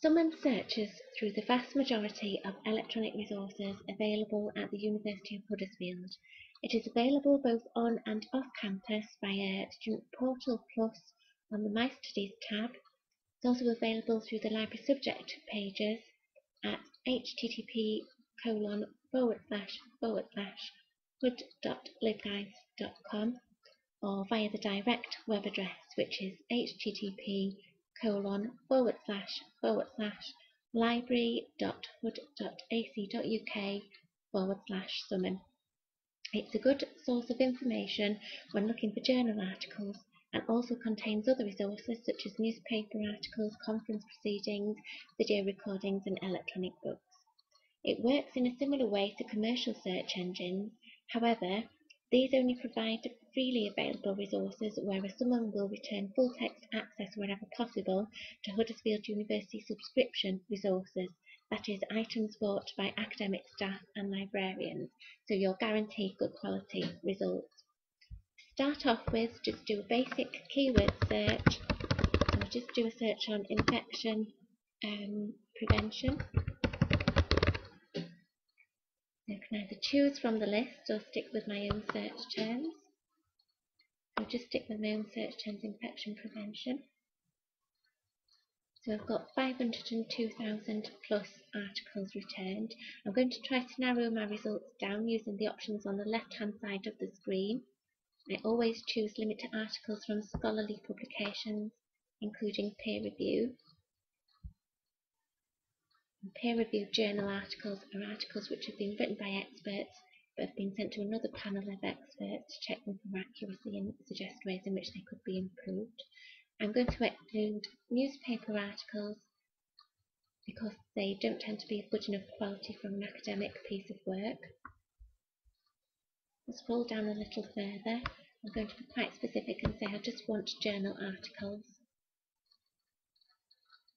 Summon searches through the vast majority of electronic resources available at the University of Huddersfield. It is available both on and off campus via Student Portal Plus on the My Studies tab. It's also available through the library subject pages at http://hood.libguides.com or via the direct web address, which is http://library.hood.ac.uk/summon. It's a good source of information when looking for journal articles, and also contains other resources such as newspaper articles, conference proceedings, video recordings and electronic books. It works in a similar way to commercial search engines. However, these only provide freely available resources, whereas Summon will return full text access wherever possible to Huddersfield University subscription resources, that is, items bought by academic staff and librarians, so you're guaranteed good quality results. To start off with, just do a basic keyword search. I'll just do a search on infection prevention. I can either choose from the list or stick with my own search terms. I'll just stick with my own search terms, infection prevention. So I've got 502,000 plus articles returned. I'm going to try to narrow my results down using the options on the left hand side of the screen. I always choose limit to articles from scholarly publications, including peer review. Peer-reviewed journal articles are articles which have been written by experts but have been sent to another panel of experts to check them for accuracy and suggest ways in which they could be improved. I'm going to exclude newspaper articles because they don't tend to be of good enough quality from an academic piece of work. I'll scroll down a little further. I'm going to be quite specific and say I just want journal articles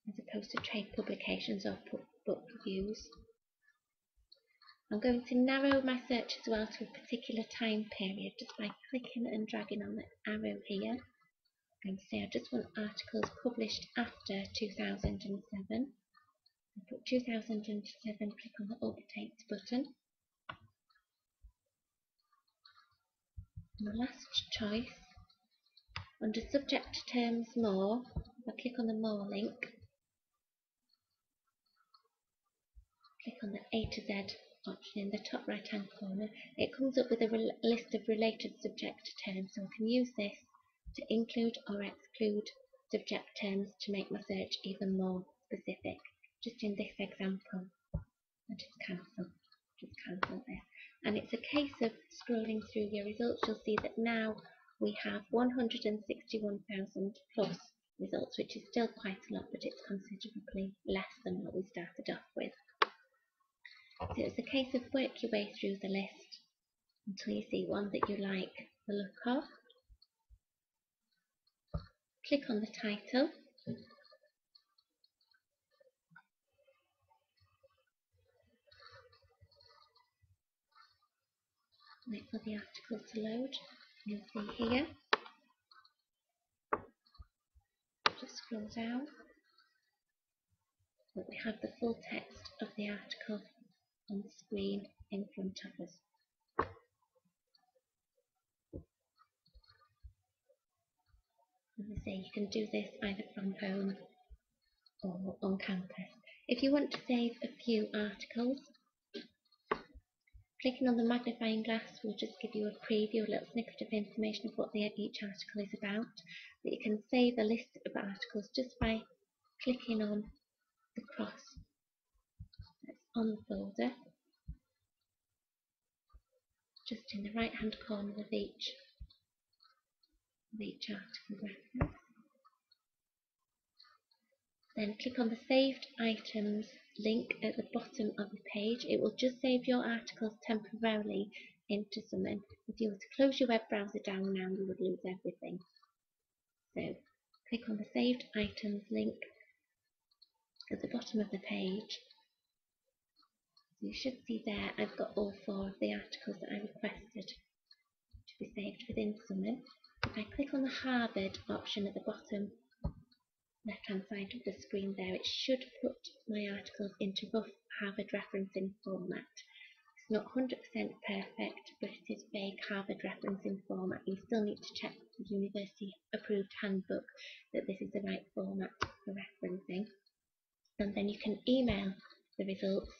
as opposed to trade publications or book reviews. I'm going to narrow my search as well to a particular time period just by clicking and dragging on the arrow here. I'm going to say I just want articles published after 2007. I'll put 2007, click on the update button. And the last choice, under subject terms more, if I click on the more link, click on the A to Z option in the top right hand corner, it comes up with a list of related subject terms, so I can use this to include or exclude subject terms to make my search even more specific. Just in this example, I'll just cancel this. And it's a case of scrolling through your results. You'll see that now we have 161,000 plus results, which is still quite a lot, but it's considerably less than what we started off with. So it's a case of work your way through the list until you see one that you like the look of. Click on the title. Wait for the article to load. You'll see here. Just scroll down. But we have the full text of the article on the screen in front of us. As I say, you can do this either from home or on campus. If you want to save a few articles, clicking on the magnifying glass will just give you a preview, a little snippet of information of what each article is about. But you can save a list of articles just by clicking on the cross that's on the folder, just in the right hand corner of each article reference. Then click on the saved items link at the bottom of the page. It will just save your articles temporarily into Summon. If you were to close your web browser down now, you would lose everything. So click on the saved items link at the bottom of the page. So you should see there I've got all 4 of the articles that I requested to be saved within Summon. If I click on the Harvard option at the bottom, left hand side of the screen there, it should put my articles into rough Harvard referencing format. It's not 100% perfect, but it is vague Harvard referencing format. You still need to check the university approved handbook that this is the right format for referencing. And then you can email the results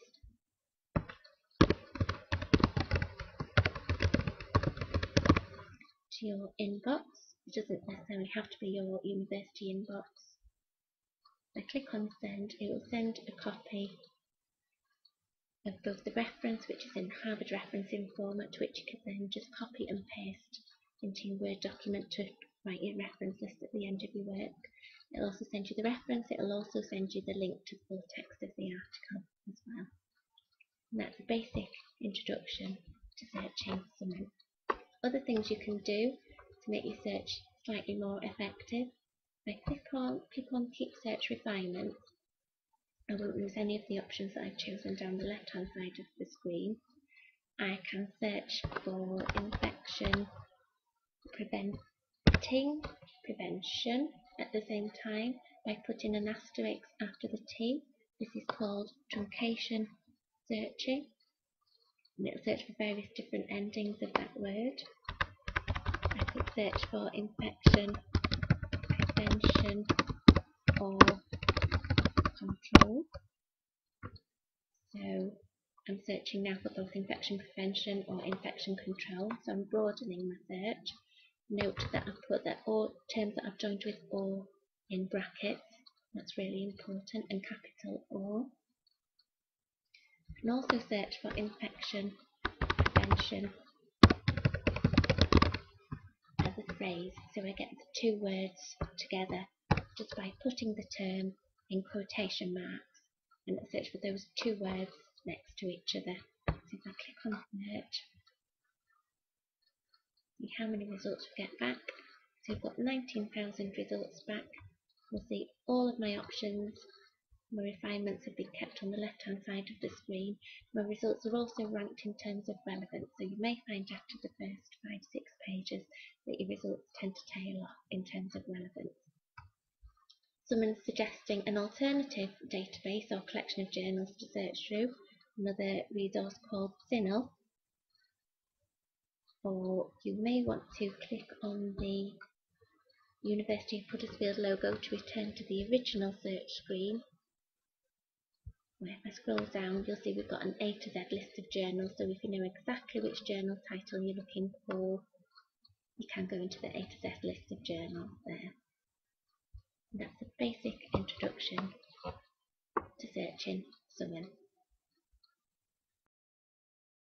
to your inbox. It doesn't necessarily have to be your university inbox. I click on send, it will send a copy of both the reference, which is in Harvard referencing format, which you can then just copy and paste into your Word document to write your reference list at the end of your work. It'll also send you the reference, it'll also send you the link to the full text of the article as well. And that's a basic introduction to searching Summon. Other things you can do to make your search slightly more effective. I click on Keep Search Refinements. I won't lose any of the options that I've chosen down the left hand side of the screen. I can search for infection prevention at the same time by putting an asterisk after the T. This is called truncation searching, and it'll search for various different endings of that word. I could search for infection prevention or control. So I'm searching now for both infection prevention or infection control, so I'm broadening my search. Note that I've put that all terms that I've joined with "or" in brackets. That's really important, and capital "or". I can also search for infection prevention as a phrase, so I get the two words together just by putting the term in quotation marks, and I search for those two words next to each other. So if I click on search, see how many results we get back. So we've got 19,000 results back. We'll see all of my options. My refinements have been kept on the left hand side of the screen. My results are also ranked in terms of relevance, so you may find after the first 5-6 pages that your results tend to tail off in terms of relevance. Someone's suggesting an alternative database or collection of journals to search through, another resource called CINAHL. Or you may want to click on the University of Huddersfield logo to return to the original search screen. Where if I scroll down, you'll see we've got an A to Z list of journals, so if you know exactly which journal title you're looking for, you can go into the A to Z list of journals there. And that's a basic introduction to searching Summon.